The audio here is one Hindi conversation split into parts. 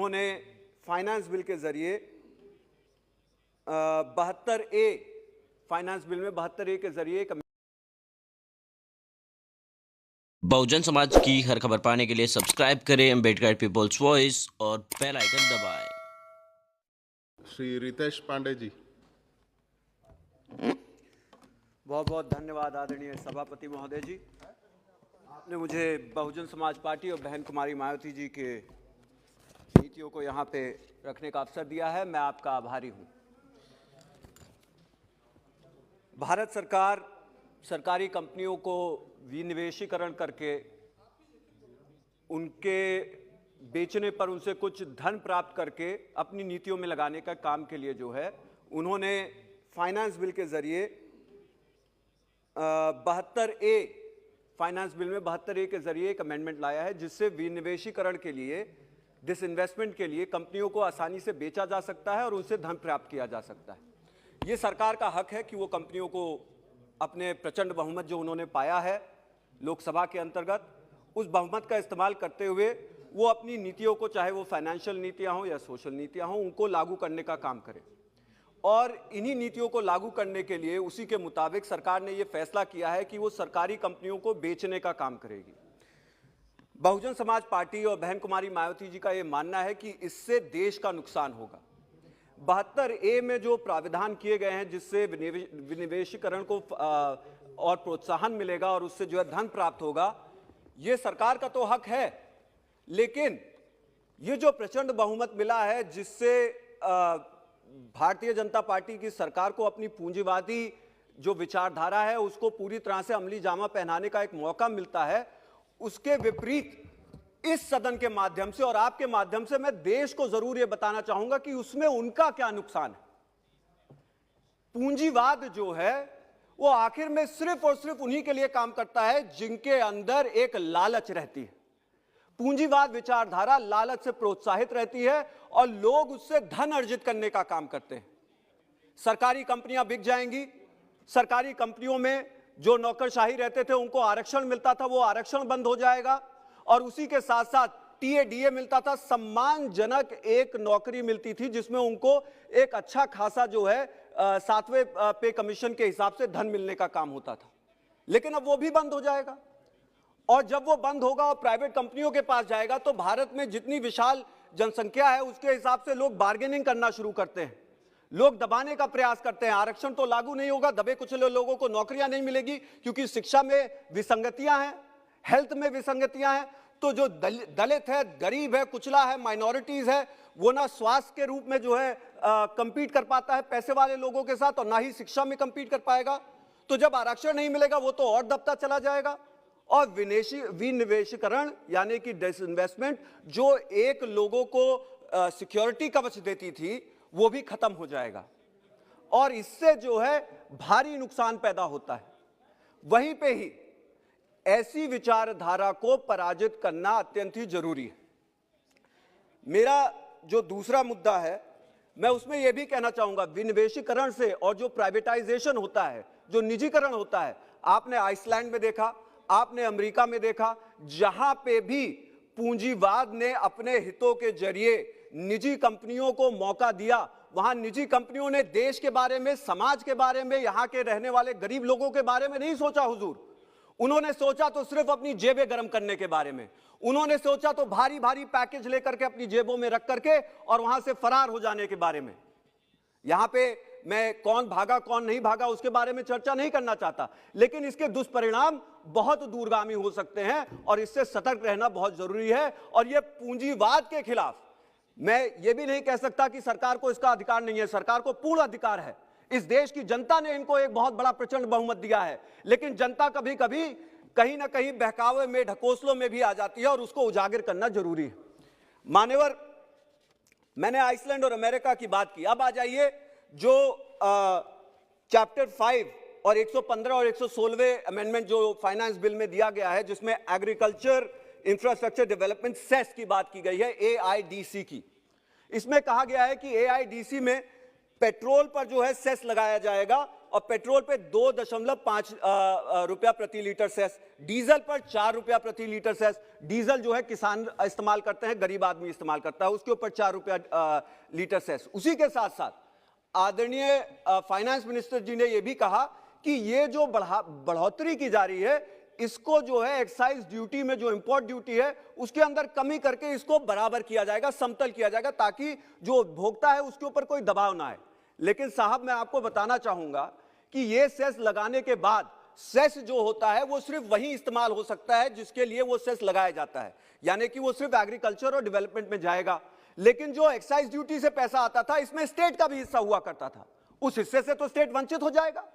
उन्होंने फाइनेंस बिल के जरिए 72A फाइनेंस बिल में 72A के जरिए एक बहुजन समाज की हर खबर पाने के लिए सब्सक्राइब करें अम्बेडकर पीपल्स वॉइस और बेल आइकन दबाएं। श्री रितेश पांडे जी। बहुत बहुत धन्यवाद आदरणीय सभापति महोदय जी। आपने मुझे बहुजन समाज पार्टी और बहन कुमारी मायावती जी के नीतियों को यहाँ पे रखने का अवसर दिया है, मैं आपका आभारी हूँ। भारत सरकार सरकारी कंपनियों को विनिवेशीकरण करके उनके बेचने पर उनसे कुछ धन प्राप्त करके अपनी नीतियों में लगाने का काम के लिए जो है उन्होंने फाइनेंस बिल के जरिए 72A फाइनेंस बिल में 72A के जरिए एक अमेंडमेंट लाया है, जिससे विनिवेशीकरण के लिए, डिसइन्वेस्टमेंट के लिए कंपनियों को आसानी से बेचा जा सकता है और उनसे धन प्राप्त किया जा सकता है। ये सरकार का हक है कि वो कंपनियों को अपने प्रचंड बहुमत जो उन्होंने पाया है लोकसभा के अंतर्गत, उस बहुमत का इस्तेमाल करते हुए वो अपनी नीतियों को, चाहे वो फाइनेंशियल नीतियां हों या सोशल नीतियां हों, उनको लागू करने का काम करें। और इन्हीं नीतियों को लागू करने के लिए उसी के मुताबिक सरकार ने ये फैसला किया है कि वो सरकारी कंपनियों को बेचने का काम करेगी। बहुजन समाज पार्टी और बहन कुमारी मायावती जी का ये मानना है कि इससे देश का नुकसान होगा। 72A में जो प्राविधान किए गए हैं जिससे विनिवेशीकरण को और प्रोत्साहन मिलेगा और उससे जो है धन प्राप्त होगा, ये सरकार का तो हक है, लेकिन ये जो प्रचंड बहुमत मिला है जिससे भारतीय जनता पार्टी की सरकार को अपनी पूंजीवादी जो विचारधारा है उसको पूरी तरह से अमली जामा पहनाने का एक मौका मिलता है, उसके विपरीत इस सदन के माध्यम से और आपके माध्यम से मैं देश को जरूर यह बताना चाहूंगा कि उसमें उनका क्या नुकसान है। पूंजीवाद जो है वो आखिर में सिर्फ और सिर्फ उन्हीं के लिए काम करता है जिनके अंदर एक लालच रहती है। पूंजीवाद विचारधारा लालच से प्रोत्साहित रहती है और लोग उससे धन अर्जित करने का काम करते हैं। सरकारी कंपनियां बिक जाएंगी, सरकारी कंपनियों में जो नौकरशाही रहते थे उनको आरक्षण मिलता था, वो आरक्षण बंद हो जाएगा और उसी के साथ साथ टीएडीए मिलता था, सम्मानजनक एक नौकरी मिलती थी जिसमें उनको एक अच्छा खासा जो है 7वें पे कमीशन के हिसाब से धन मिलने का काम होता था। लेकिन अब वो भी बंद हो जाएगा और जब वो बंद होगा और प्राइवेट कंपनियों के पास जाएगा तो भारत में जितनी विशाल जनसंख्या है उसके हिसाब से लोग बार्गेनिंग करना शुरू करते हैं, लोग दबाने का प्रयास करते हैं। आरक्षण तो लागू नहीं होगा, दबे कुचले लोगों को नौकरियां नहीं मिलेगी क्योंकि शिक्षा में विसंगतियां हैं, हेल्थ में विसंगतियां हैं। तो जो दलित है, गरीब है, कुचला है, माइनॉरिटीज है, वो ना स्वास्थ्य के रूप में जो है कंपीट कर पाता है पैसे वाले लोगों के साथ और ना ही शिक्षा में कंपीट कर पाएगा। तो जब आरक्षण नहीं मिलेगा वो तो और दबता चला जाएगा और विनिवेशीकरण यानी कि डिसइन्वेस्टमेंट जो एक लोगों को सिक्योरिटी कवच देती थी वो भी खत्म हो जाएगा और इससे जो है भारी नुकसान पैदा होता है। वहीं पे ही ऐसी विचारधारा को पराजित करना अत्यंत ही जरूरी है। मेरा जो दूसरा मुद्दा है मैं उसमें यह भी कहना चाहूंगा, विनिवेशीकरण से और जो प्राइवेटाइजेशन होता है, जो निजीकरण होता है, आपने आइसलैंड में देखा, आपने अमेरिका में देखा, जहां पे भी पूंजीवाद ने अपने हितों के जरिए निजी कंपनियों को मौका दिया, वहां निजी कंपनियों ने देश के बारे में, समाज के बारे में, यहां के रहने वाले गरीब लोगों के बारे में नहीं सोचा हुजूर। उन्होंने सोचा तो सिर्फ अपनी जेबें गर्म करने के बारे में, उन्होंने सोचा तो भारी भारी पैकेज लेकर के अपनी जेबों में रख करके और वहां से फरार हो जाने के बारे में। यहां पे मैं कौन भागा कौन नहीं भागा उसके बारे में चर्चा नहीं करना चाहता, लेकिन इसके दुष्परिणाम बहुत दूरगामी हो सकते हैं और इससे सतर्क रहना बहुत जरूरी है। और यह पूंजीवाद के खिलाफ मैं ये भी नहीं कह सकता कि सरकार को इसका अधिकार नहीं है, सरकार को पूर्ण अधिकार है। इस देश की जनता ने इनको एक बहुत बड़ा प्रचंड बहुमत दिया है, लेकिन जनता कभी कभी कहीं ना कहीं बहकावे में, ढकोसलों में भी आ जाती है और उसको उजागर करना जरूरी है। मान्यवर, मैंने आइसलैंड और अमेरिका की बात की, अब आ जाइए जो चैप्टर 5 और 115 और 116वें अमेंडमेंट जो फाइनेंस बिल में दिया गया है, जिसमें एग्रीकल्चर इंफ्रास्ट्रक्चर डेवलपमेंट सेस की बात की गई है, AIDC की। इसमें कहा गया है कि AIDC में पेट्रोल पर जो है सेस लगाया जाएगा और पेट्रोल पे 2.5 रुपया प्रति लीटर सेस, डीजल पर 4 रुपया प्रति लीटर सेस। डीजल जो है किसान इस्तेमाल करते हैं, गरीब आदमी इस्तेमाल करता है, उसके ऊपर 4 रुपया लीटर सेस। उसी के साथ साथ आदरणीय फाइनेंस मिनिस्टर जी ने यह भी कहा कि ये जो बढ़ोतरी की जा रही है, इसको जो है एक्साइज ड्यूटी में जो इंपोर्ट ड्यूटी है उसके अंदर कमी करके इसको बराबर किया जाएगा, समतल किया जाएगा, ताकि जो उपभोक्ता है उसके ऊपर कोई दबाव ना आए। लेकिन साहब मैं आपको बताना चाहूंगा कि ये सेस लगाने के बाद सेस जो होता है वो सिर्फ वही इस्तेमाल हो सकता है जिसके लिए वो सेस लगाया जाता है, यानी कि वो सिर्फ एग्रीकल्चर और डेवलपमेंट में जाएगा। लेकिन जो एक्साइज ड्यूटी से पैसा आता था, इसमें स्टेट का भी हिस्सा हुआ करता था, उस हिस्से से तो स्टेट वंचित हो जाएगा।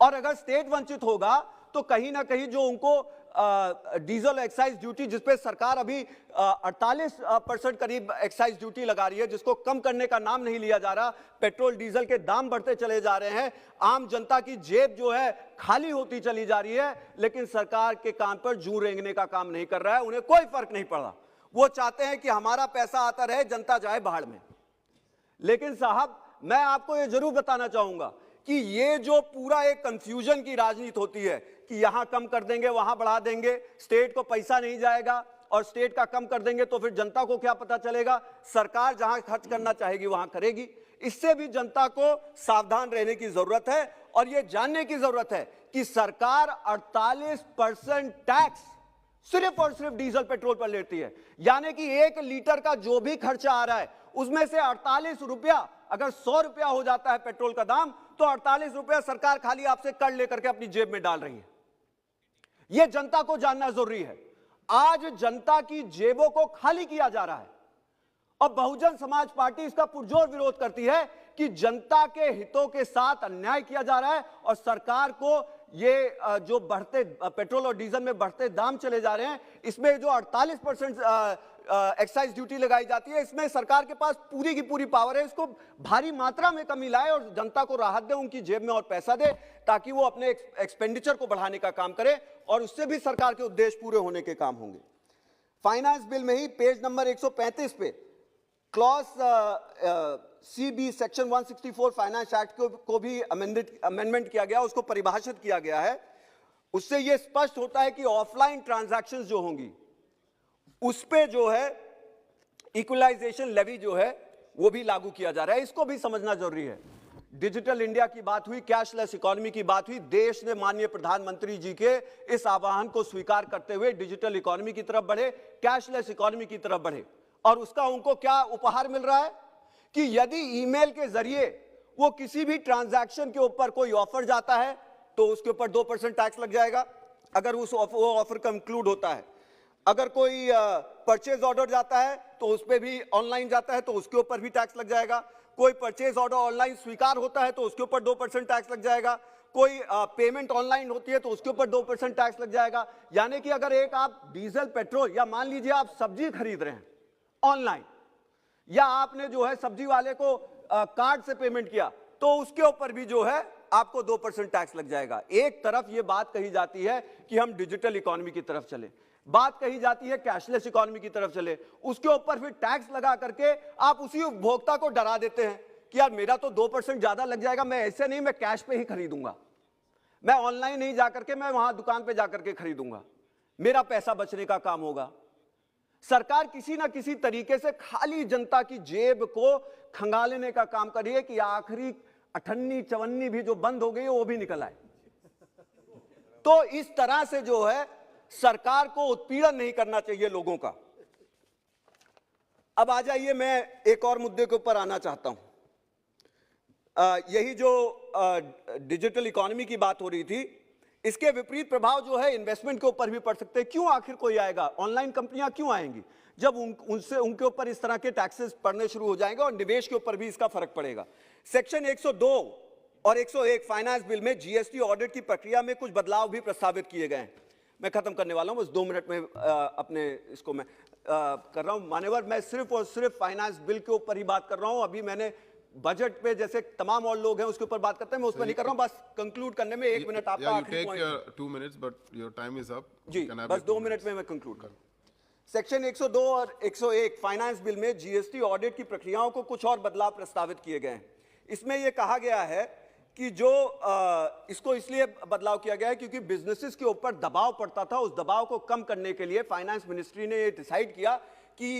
और अगर स्टेट वंचित होगा तो कहीं ना कहीं जो उनको डीजल एक्साइज ड्यूटी, जिसपे सरकार अभी 48% करीब एक्साइज ड्यूटी लगा रही है, जिसको कम करने का नाम नहीं लिया जा रहा, पेट्रोल डीजल के दाम बढ़ते चले जा रहे हैं, आम जनता की जेब जो है खाली होती चली जा रही है, लेकिन सरकार के कान पर जूं रेंगने का काम नहीं कर रहा है। उन्हें कोई फर्क नहीं पड़ रहा, वो चाहते हैं कि हमारा पैसा आता रहे, जनता जाए बाहर में। लेकिन साहब मैं आपको यह जरूर बताना चाहूंगा कि ये जो पूरा एक कंफ्यूजन की राजनीति होती है कि यहां कम कर देंगे वहां बढ़ा देंगे, स्टेट को पैसा नहीं जाएगा, और स्टेट का कम कर देंगे तो फिर जनता को क्या पता चलेगा, सरकार जहां खर्च करना चाहेगी वहां करेगी। इससे भी जनता को सावधान रहने की जरूरत है और यह जानने की जरूरत है कि सरकार 48% टैक्स सिर्फ और सिर्फ डीजल पेट्रोल पर लेती है, यानी कि 1 लीटर का जो भी खर्चा आ रहा है उसमें से 48 रुपया, अगर 100 रुपया हो जाता है पेट्रोल का दाम, तो 48 रुपया सरकार खाली आपसे कर लेकर के अपनी जेब में डाल रही है। यह जनता को जानना जरूरी है। आज जनता की जेबों को खाली किया जा रहा है और बहुजन समाज पार्टी इसका पुरजोर विरोध करती है कि जनता के हितों के साथ अन्याय किया जा रहा है और सरकार को ये जो बढ़ते पेट्रोल और डीजल में बढ़ते दाम चले जा रहे हैं, इसमें जो 48% एक्साइज ड्यूटी लगाई जाती है, इसमें सरकार के पास पूरी की पूरी पावर है, इसको भारी मात्रा में कमी लाए और जनता को राहत दे, उनकी जेब में और पैसा दे, ताकि वो अपने एक्सपेंडिचर को बढ़ाने का काम करे और उससे भी सरकार के उद्देश्य पूरे होने के काम होंगे। फाइनेंस बिल में ही पेज नंबर 135 पे clause CB section 164 finance act को भी अमेंडमेंट किया गया, उसको परिभाषित किया गया है। उससे यह स्पष्ट होता है कि ऑफलाइन ट्रांजैक्शंस जो होंगी उस पे जो है इक्वलाइजेशन लेवी जो है वो भी लागू किया जा रहा है, इसको भी समझना जरूरी है। डिजिटल इंडिया की बात हुई, कैशलेस इकोनॉमी की बात हुई, देश ने माननीय प्रधानमंत्री जी के इस आह्वान को स्वीकार करते हुए डिजिटल इकोनॉमी की तरफ बढ़े, कैशलेस इकोनॉमी की तरफ बढ़े। और उसका उनको क्या उपहार मिल रहा है कि यदि ईमेल के जरिए वो किसी भी ट्रांजैक्शन के ऊपर कोई ऑफर जाता है तो उसके ऊपर 2% टैक्स लग जाएगा, अगर वो ऑफर कंक्लूड होता है। अगर कोई परचेज ऑर्डर जाता है तो उस पर भी ऑनलाइन जाता है तो उसके ऊपर भी टैक्स लग जाएगा। कोई परचेज ऑर्डर ऑनलाइन स्वीकार होता है तो उसके ऊपर 2% टैक्स लग जाएगा। कोई पेमेंट ऑनलाइन होती है तो उसके ऊपर 2% टैक्स लग जाएगा। यानी कि अगर एक आप डीजल पेट्रोल या मान लीजिए आप सब्जी खरीद रहे हैं ऑनलाइन, या आपने जो है सब्जी वाले को कार्ड से पेमेंट किया तो उसके ऊपर भी जो है आपको 2% टैक्स लग जाएगा। एक तरफ ये बात कही जाती है कि हम डिजिटल इकोनॉमी की तरफ चले, बात कही जाती है कैशलेस इकोनॉमी की तरफ चले, उसके ऊपर फिर टैक्स लगा करके आप उसी उपभोक्ता को डरा देते हैं कि यार मेरा तो 2% ज्यादा लग जाएगा, मैं ऐसे नहीं, मैं कैश पे ही खरीदूंगा, मैं ऑनलाइन नहीं जाकर के, मैं वहां दुकान पे जाकर के खरीदूंगा, मेरा पैसा बचने का काम होगा। सरकार किसी ना किसी तरीके से खाली जनता की जेब को खंगालने का काम कर रही है कि आखिरी 58-54 भी जो बंद हो गई है वो भी निकल आए। तो इस तरह से जो है सरकार को उत्पीड़न नहीं करना चाहिए लोगों का। अब आ जाइए, मैं एक और मुद्दे के ऊपर आना चाहता हूं। यही जो डिजिटल इकोनॉमी की बात हो रही थी, इसके विपरीत प्रभाव जो है इन्वेस्टमेंट के ऊपर भी पड़ सकते हैं। क्यों आखिर कोई आएगा, ऑनलाइन कंपनियां क्यों आएंगी जब उनके ऊपर इस तरह के टैक्सेस पड़ने शुरू हो जाएंगे और निवेश के ऊपर भी इसका फर्क पड़ेगा। सेक्शन 102 और 101 फाइनेंस बिल में जीएसटी ऑडिट की प्रक्रिया में कुछ बदलाव भी प्रस्तावित किए गए हैं। मैं खत्म करने वाला हूं, बस 2 मिनट में अपने इसको मैं कर रहा हूं मान्यवर। मैं सिर्फ और सिर्फ फाइनेंस बिल के ऊपर ही बात कर रहा हूं। अभी मैंने बजट पे जैसे तमाम और लोग हैं उसके ऊपर बात करते हैं, मैं उसमें नहीं कर रहा हूं। बस कंक्लूड करने में 1 मिनट आपका आखिरी point. 2 minutes, but your time is up. जी, बस 2 मिनट में मैं कंक्लूड करूं। सेक्शन 102 और 101 फाइनेंस बिल में जीएसटी ऑडिट की प्रक्रियाओं को कुछ और बदलाव प्रस्तावित किए गए हैं। इसमें यह कहा गया है कि जो इसको इसलिए बदलाव किया गया है क्योंकि बिजनेसेस के ऊपर दबाव पड़ता था। उस दबाव को कम करने के लिए फाइनेंस मिनिस्ट्री ने ये डिसाइड किया कि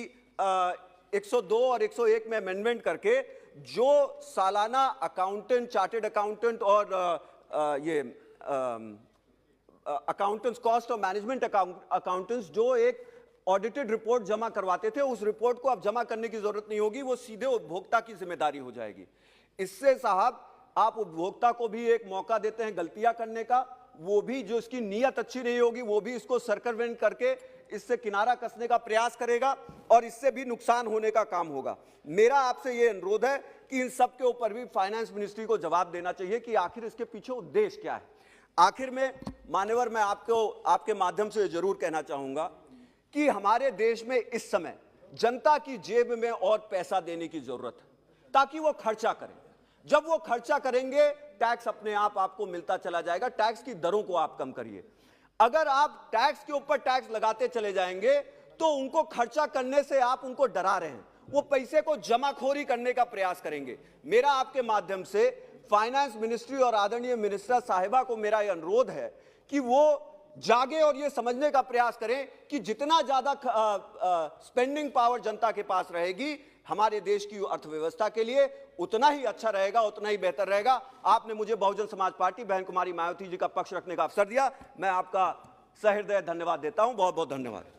102 और 101 में अमेंडमेंट करके जो सालाना अकाउंटेंट, चार्टेड अकाउंटेंट और ये अकाउंटेंट्स, कॉस्ट और मैनेजमेंट अकाउंटेंट्स जो एक ऑडिटेड रिपोर्ट जमा करवाते थे, उस रिपोर्ट को अब जमा करने की जरूरत नहीं होगी, वो सीधे उपभोक्ता की जिम्मेदारी हो जाएगी। इससे साहब आप उपभोक्ता को भी एक मौका देते हैं गलतियां करने का, वो भी जो इसकी नीयत अच्छी नहीं होगी वो भी इसको सर्कमवेंट करके इससे किनारा कसने का प्रयास करेगा और इससे भी नुकसान होने का काम होगा। मेरा आपसे यह अनुरोध है कि इन सब के ऊपर भी फाइनेंस मिनिस्ट्री को जवाब देना चाहिए कि आखिर इसके पीछे उद्देश्य क्या है। आखिर में मान्यवर, मैं आपके माध्यम से जरूर कहना चाहूंगा कि हमारे देश में इस समय जनता की जेब में और पैसा देने की जरूरत है ताकि वो खर्चा करें। जब वो खर्चा करेंगे टैक्स अपने आप आपको मिलता चला जाएगा। टैक्स की दरों को आप कम करिए। अगर आप टैक्स के ऊपर टैक्स लगाते चले जाएंगे तो उनको खर्चा करने से आप उनको डरा रहे हैं, वो पैसे को जमाखोरी करने का प्रयास करेंगे। मेरा आपके माध्यम से फाइनेंस मिनिस्ट्री और आदरणीय मिनिस्टर साहिबा को मेरा यह अनुरोध है कि वो जागे और ये समझने का प्रयास करें कि जितना ज्यादा स्पेंडिंग पावर जनता के पास रहेगी हमारे देश की अर्थव्यवस्था के लिए उतना ही अच्छा रहेगा, उतना ही बेहतर रहेगा। आपने मुझे बहुजन समाज पार्टी बहन कुमारी मायावती जी का पक्ष रखने का अवसर दिया, मैं आपका सहृदय धन्यवाद देता हूं। बहुत बहुत धन्यवाद।